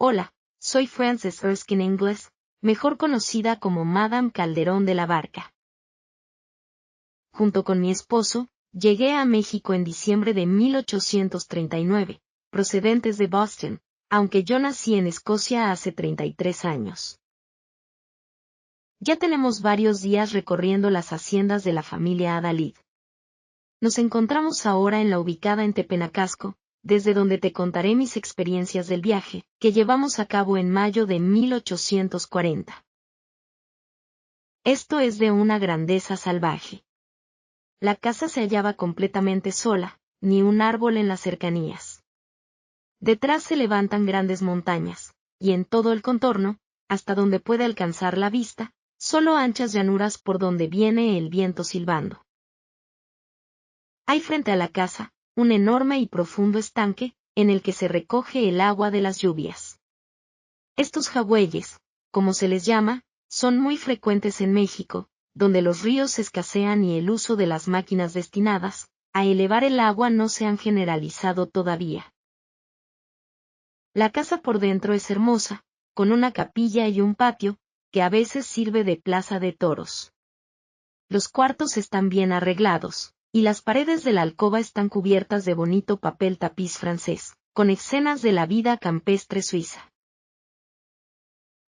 Hola, soy Frances Erskine Ingles, mejor conocida como Madame Calderón de la Barca. Junto con mi esposo, llegué a México en diciembre de 1839, procedentes de Boston, aunque yo nací en Escocia hace 33 años. Ya tenemos varios días recorriendo las haciendas de la familia Adalid. Nos encontramos ahora en la ubicada en Tepenacasco, desde donde te contaré mis experiencias del viaje, que llevamos a cabo en mayo de 1840. Esto es de una grandeza salvaje. La casa se hallaba completamente sola, ni un árbol en las cercanías. Detrás se levantan grandes montañas, y en todo el contorno, hasta donde puede alcanzar la vista, solo anchas llanuras por donde viene el viento silbando. Hay frente a la casa, un enorme y profundo estanque, en el que se recoge el agua de las lluvias. Estos jagüeyes, como se les llama, son muy frecuentes en México, donde los ríos escasean y el uso de las máquinas destinadas a elevar el agua no se han generalizado todavía. La casa por dentro es hermosa, con una capilla y un patio, que a veces sirve de plaza de toros. Los cuartos están bien arreglados, y las paredes de la alcoba están cubiertas de bonito papel tapiz francés, con escenas de la vida campestre suiza.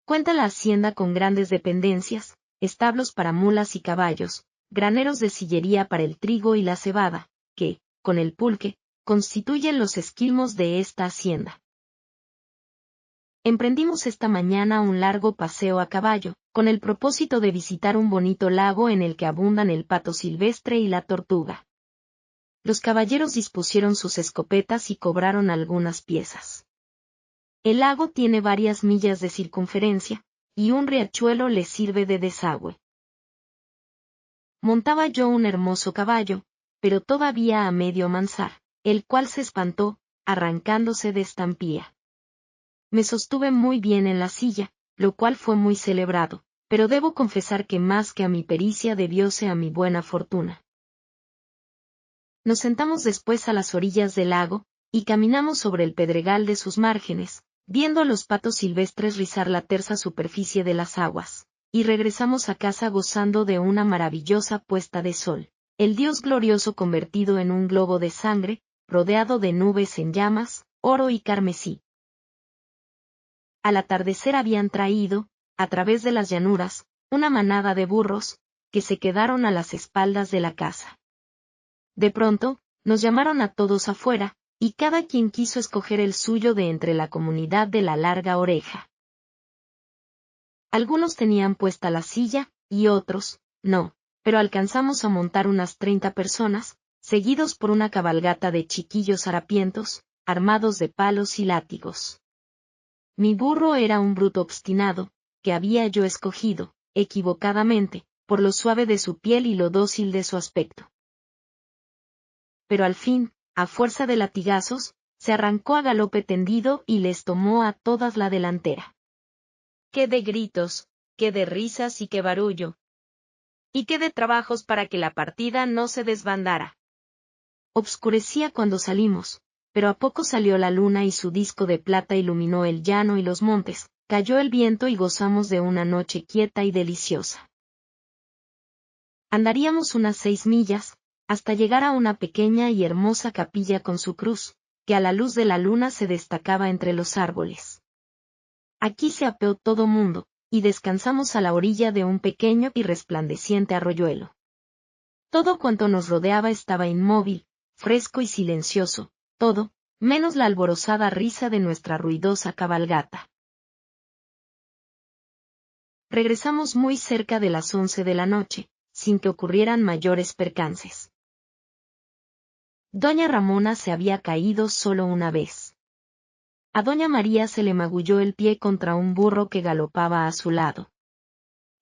Cuenta la hacienda con grandes dependencias, establos para mulas y caballos, graneros de sillería para el trigo y la cebada, que, con el pulque, constituyen los esquilmos de esta hacienda. Emprendimos esta mañana un largo paseo a caballo, con el propósito de visitar un bonito lago en el que abundan el pato silvestre y la tortuga. Los caballeros dispusieron sus escopetas y cobraron algunas piezas. El lago tiene varias millas de circunferencia, y un riachuelo le sirve de desagüe. Montaba yo un hermoso caballo, pero todavía a medio amansar, el cual se espantó, arrancándose de estampía. Me sostuve muy bien en la silla, lo cual fue muy celebrado, pero debo confesar que más que a mi pericia debióse a mi buena fortuna. Nos sentamos después a las orillas del lago, y caminamos sobre el pedregal de sus márgenes, viendo a los patos silvestres rizar la tersa superficie de las aguas, y regresamos a casa gozando de una maravillosa puesta de sol, el Dios glorioso convertido en un globo de sangre, rodeado de nubes en llamas, oro y carmesí. Al atardecer habían traído, a través de las llanuras, una manada de burros, que se quedaron a las espaldas de la casa. De pronto, nos llamaron a todos afuera, y cada quien quiso escoger el suyo de entre la comunidad de la larga oreja. Algunos tenían puesta la silla, y otros, no, pero alcanzamos a montar unas 30 personas, seguidos por una cabalgata de chiquillos harapientos, armados de palos y látigos. Mi burro era un bruto obstinado, que había yo escogido, equivocadamente, por lo suave de su piel y lo dócil de su aspecto. Pero al fin, a fuerza de latigazos, se arrancó a galope tendido y les tomó a todas la delantera. ¡Qué de gritos, qué de risas y qué barullo! ¡Y qué de trabajos para que la partida no se desbandara! Obscurecía cuando salimos, pero a poco salió la luna y su disco de plata iluminó el llano y los montes, cayó el viento y gozamos de una noche quieta y deliciosa. Andaríamos unas 6 millas, hasta llegar a una pequeña y hermosa capilla con su cruz, que a la luz de la luna se destacaba entre los árboles. Aquí se apeó todo mundo, y descansamos a la orilla de un pequeño y resplandeciente arroyuelo. Todo cuanto nos rodeaba estaba inmóvil, fresco y silencioso, todo, menos la alborozada risa de nuestra ruidosa cabalgata. Regresamos muy cerca de las 11 de la noche, sin que ocurrieran mayores percances. Doña Ramona se había caído solo una vez. A doña María se le magulló el pie contra un burro que galopaba a su lado.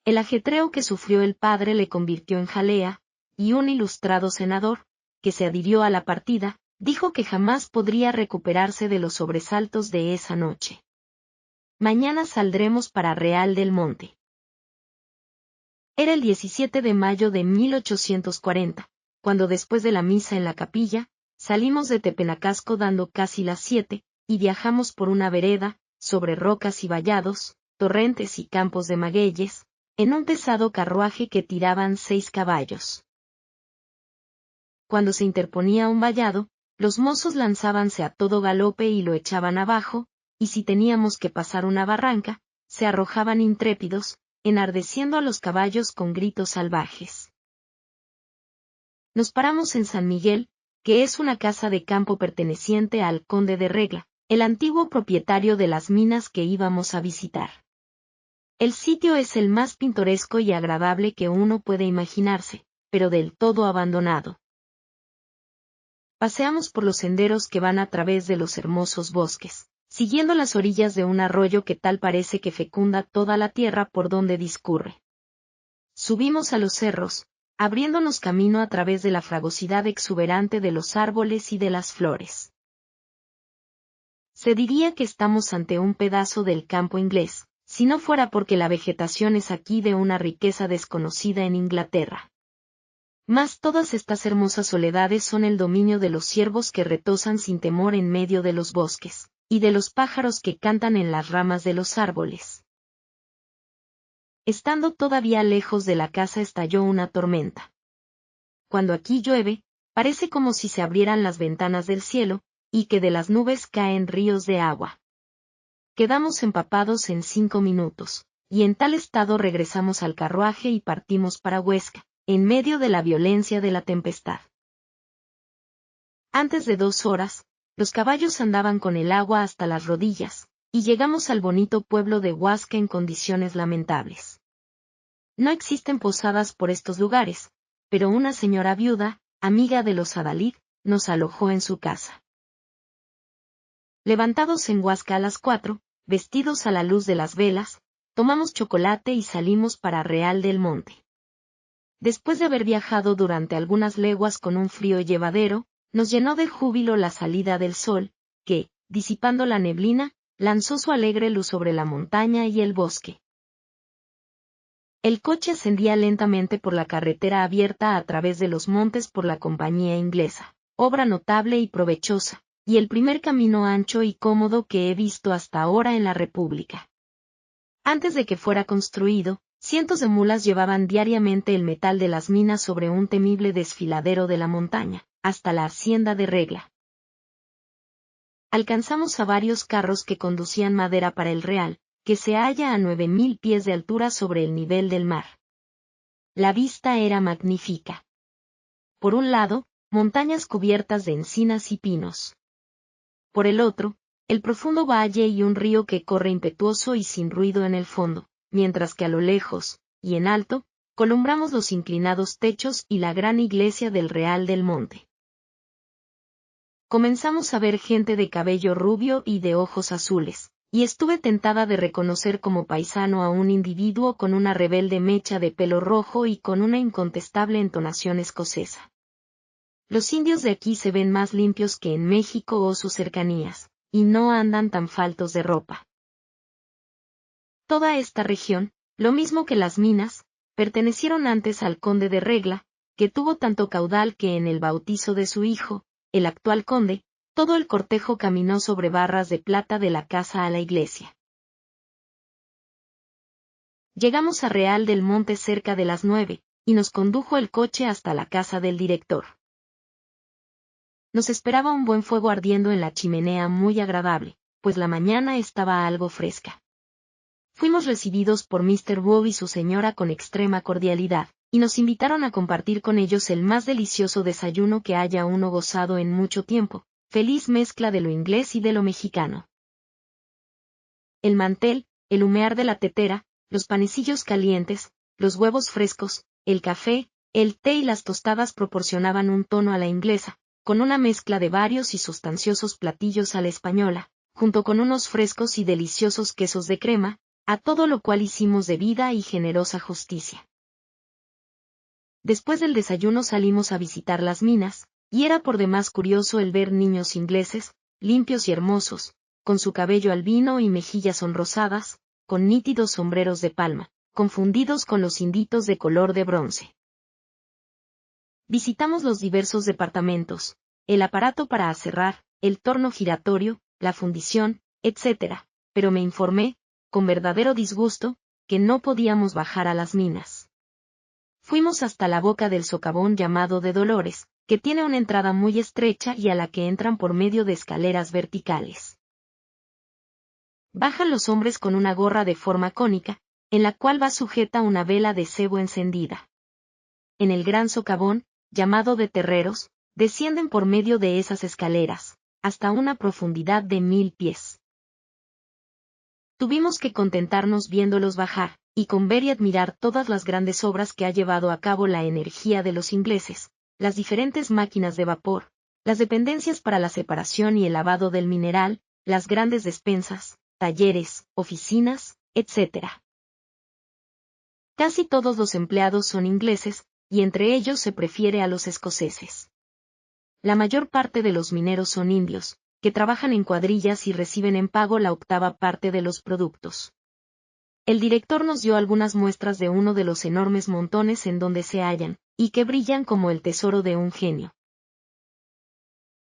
El ajetreo que sufrió el padre le convirtió en jalea, y un ilustrado senador, que se adhirió a la partida, dijo que jamás podría recuperarse de los sobresaltos de esa noche. Mañana saldremos para Real del Monte. Era el 17 de mayo de 1840, cuando después de la misa en la capilla, salimos de Tepenacasco dando casi las 7, y viajamos por una vereda, sobre rocas y vallados, torrentes y campos de magueyes, en un pesado carruaje que tiraban 6 caballos. Cuando se interponía un vallado, los mozos lanzábanse a todo galope y lo echaban abajo, y si teníamos que pasar una barranca, se arrojaban intrépidos, enardeciendo a los caballos con gritos salvajes. Nos paramos en San Miguel, que es una casa de campo perteneciente al conde de Regla, el antiguo propietario de las minas que íbamos a visitar. El sitio es el más pintoresco y agradable que uno puede imaginarse, pero del todo abandonado. Paseamos por los senderos que van a través de los hermosos bosques, siguiendo las orillas de un arroyo que tal parece que fecunda toda la tierra por donde discurre. Subimos a los cerros, abriéndonos camino a través de la fragosidad exuberante de los árboles y de las flores. Se diría que estamos ante un pedazo del campo inglés, si no fuera porque la vegetación es aquí de una riqueza desconocida en Inglaterra. Mas todas estas hermosas soledades son el dominio de los ciervos que retozan sin temor en medio de los bosques, y de los pájaros que cantan en las ramas de los árboles. Estando todavía lejos de la casa estalló una tormenta. Cuando aquí llueve, parece como si se abrieran las ventanas del cielo, y que de las nubes caen ríos de agua. Quedamos empapados en 5 minutos, y en tal estado regresamos al carruaje y partimos para Huesca, en medio de la violencia de la tempestad. Antes de 2 horas, los caballos andaban con el agua hasta las rodillas, y llegamos al bonito pueblo de Huasca en condiciones lamentables. No existen posadas por estos lugares, pero una señora viuda, amiga de los Adalid, nos alojó en su casa. Levantados en Huasca a las 4, vestidos a la luz de las velas, tomamos chocolate y salimos para Real del Monte. Después de haber viajado durante algunas leguas con un frío llevadero, nos llenó de júbilo la salida del sol, que, disipando la neblina, lanzó su alegre luz sobre la montaña y el bosque. El coche ascendía lentamente por la carretera abierta a través de los montes por la compañía inglesa, obra notable y provechosa, y el primer camino ancho y cómodo que he visto hasta ahora en la República. Antes de que fuera construido, cientos de mulas llevaban diariamente el metal de las minas sobre un temible desfiladero de la montaña, hasta la hacienda de Regla. Alcanzamos a varios carros que conducían madera para el Real, que se halla a 9.000 pies de altura sobre el nivel del mar. La vista era magnífica. Por un lado, montañas cubiertas de encinas y pinos. Por el otro, el profundo valle y un río que corre impetuoso y sin ruido en el fondo, mientras que a lo lejos, y en alto, columbramos los inclinados techos y la gran iglesia del Real del Monte. Comenzamos a ver gente de cabello rubio y de ojos azules, y estuve tentada de reconocer como paisano a un individuo con una rebelde mecha de pelo rojo y con una incontestable entonación escocesa. Los indios de aquí se ven más limpios que en México o sus cercanías, y no andan tan faltos de ropa. Toda esta región, lo mismo que las minas, pertenecieron antes al conde de Regla, que tuvo tanto caudal que en el bautizo de su hijo, el actual conde, todo el cortejo caminó sobre barras de plata de la casa a la iglesia. Llegamos a Real del Monte cerca de las 9, y nos condujo el coche hasta la casa del director. Nos esperaba un buen fuego ardiendo en la chimenea muy agradable, pues la mañana estaba algo fresca. Fuimos recibidos por Mr. Wu y su señora con extrema cordialidad, y nos invitaron a compartir con ellos el más delicioso desayuno que haya uno gozado en mucho tiempo, feliz mezcla de lo inglés y de lo mexicano. El mantel, el humear de la tetera, los panecillos calientes, los huevos frescos, el café, el té y las tostadas proporcionaban un tono a la inglesa, con una mezcla de varios y sustanciosos platillos a la española, junto con unos frescos y deliciosos quesos de crema, a todo lo cual hicimos debida y generosa justicia. Después del desayuno salimos a visitar las minas, y era por demás curioso el ver niños ingleses, limpios y hermosos, con su cabello albino y mejillas sonrosadas, con nítidos sombreros de palma, confundidos con los inditos de color de bronce. Visitamos los diversos departamentos, el aparato para aserrar, el torno giratorio, la fundición, etc., pero me informé, con verdadero disgusto, que no podíamos bajar a las minas. Fuimos hasta la boca del socavón llamado de Dolores, que tiene una entrada muy estrecha y a la que entran por medio de escaleras verticales. Bajan los hombres con una gorra de forma cónica, en la cual va sujeta una vela de cebo encendida. En el gran socavón, llamado de Terreros, descienden por medio de esas escaleras, hasta una profundidad de 1000 pies. Tuvimos que contentarnos viéndolos bajar, y con ver y admirar todas las grandes obras que ha llevado a cabo la energía de los ingleses, las diferentes máquinas de vapor, las dependencias para la separación y el lavado del mineral, las grandes despensas, talleres, oficinas, etc. Casi todos los empleados son ingleses, y entre ellos se prefiere a los escoceses. La mayor parte de los mineros son indios, que trabajan en cuadrillas y reciben en pago la octava parte de los productos. El director nos dio algunas muestras de uno de los enormes montones en donde se hallan, y que brillan como el tesoro de un genio.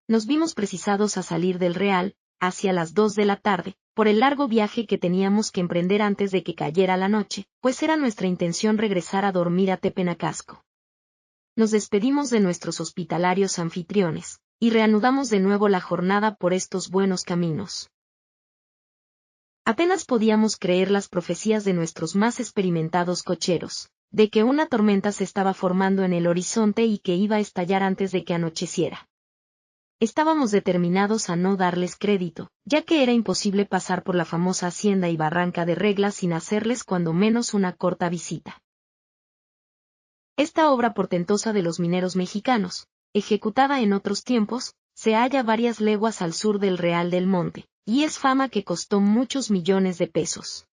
Nos vimos precisados a salir del Real, hacia las 2 de la tarde, por el largo viaje que teníamos que emprender antes de que cayera la noche, pues era nuestra intención regresar a dormir a Tepenacasco. Nos despedimos de nuestros hospitalarios anfitriones, y reanudamos de nuevo la jornada por estos buenos caminos. Apenas podíamos creer las profecías de nuestros más experimentados cocheros, de que una tormenta se estaba formando en el horizonte y que iba a estallar antes de que anocheciera. Estábamos determinados a no darles crédito, ya que era imposible pasar por la famosa hacienda y barranca de Regla sin hacerles cuando menos una corta visita. Esta obra portentosa de los mineros mexicanos, ejecutada en otros tiempos, se halla varias leguas al sur del Real del Monte, y es fama que costó muchos millones de pesos.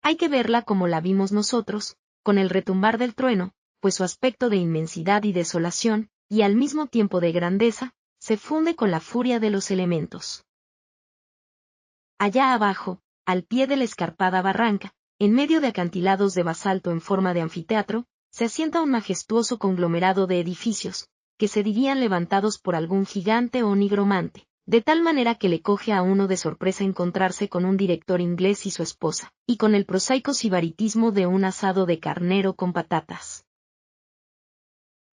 Hay que verla como la vimos nosotros, con el retumbar del trueno, pues su aspecto de inmensidad y desolación, y al mismo tiempo de grandeza, se funde con la furia de los elementos. Allá abajo, al pie de la escarpada barranca, en medio de acantilados de basalto en forma de anfiteatro, se asienta un majestuoso conglomerado de edificios, que se dirían levantados por algún gigante o nigromante, de tal manera que le coge a uno de sorpresa encontrarse con un director inglés y su esposa, y con el prosaico sibaritismo de un asado de carnero con patatas.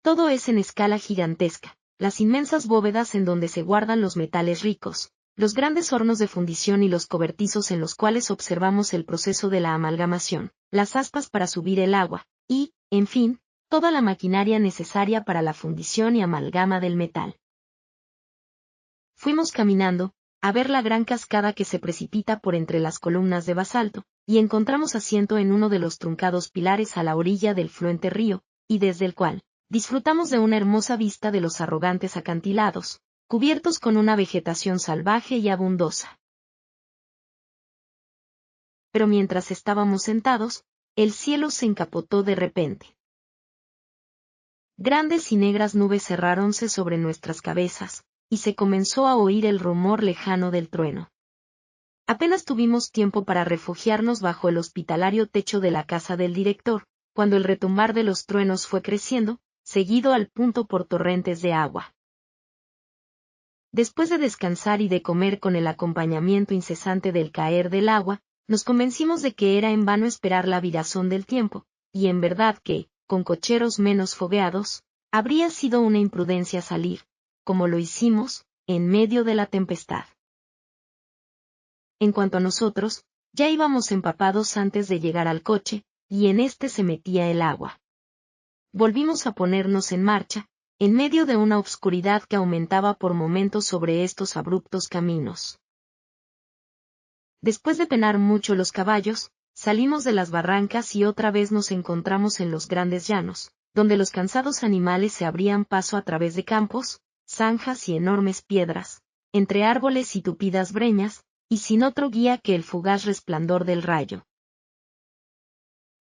Todo es en escala gigantesca, las inmensas bóvedas en donde se guardan los metales ricos, los grandes hornos de fundición y los cobertizos en los cuales observamos el proceso de la amalgamación, las aspas para subir el agua, y, en fin, toda la maquinaria necesaria para la fundición y amalgama del metal. Fuimos caminando, a ver la gran cascada que se precipita por entre las columnas de basalto, y encontramos asiento en uno de los truncados pilares a la orilla del fluente río, y desde el cual disfrutamos de una hermosa vista de los arrogantes acantilados, cubiertos con una vegetación salvaje y abundosa. Pero mientras estábamos sentados, el cielo se encapotó de repente. Grandes y negras nubes cerráronse sobre nuestras cabezas, y se comenzó a oír el rumor lejano del trueno. Apenas tuvimos tiempo para refugiarnos bajo el hospitalario techo de la casa del director, cuando el retumbar de los truenos fue creciendo, seguido al punto por torrentes de agua. Después de descansar y de comer con el acompañamiento incesante del caer del agua, nos convencimos de que era en vano esperar la virazón del tiempo, y en verdad que, con cocheros menos fogueados, habría sido una imprudencia salir, como lo hicimos, en medio de la tempestad. En cuanto a nosotros, ya íbamos empapados antes de llegar al coche, y en este se metía el agua. Volvimos a ponernos en marcha, en medio de una obscuridad que aumentaba por momentos sobre estos abruptos caminos. Después de penar mucho los caballos, salimos de las barrancas y otra vez nos encontramos en los grandes llanos, donde los cansados animales se abrían paso a través de campos, zanjas y enormes piedras, entre árboles y tupidas breñas, y sin otro guía que el fugaz resplandor del rayo.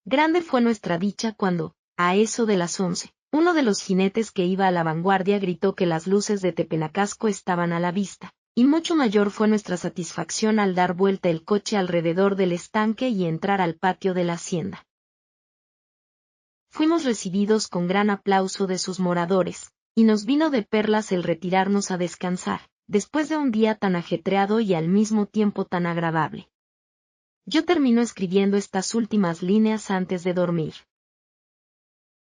Grande fue nuestra dicha cuando, a eso de las 11, uno de los jinetes que iba a la vanguardia gritó que las luces de Tepenacasco estaban a la vista, y mucho mayor fue nuestra satisfacción al dar vuelta el coche alrededor del estanque y entrar al patio de la hacienda. Fuimos recibidos con gran aplauso de sus moradores, y nos vino de perlas el retirarnos a descansar, después de un día tan ajetreado y al mismo tiempo tan agradable. Yo termino escribiendo estas últimas líneas antes de dormir.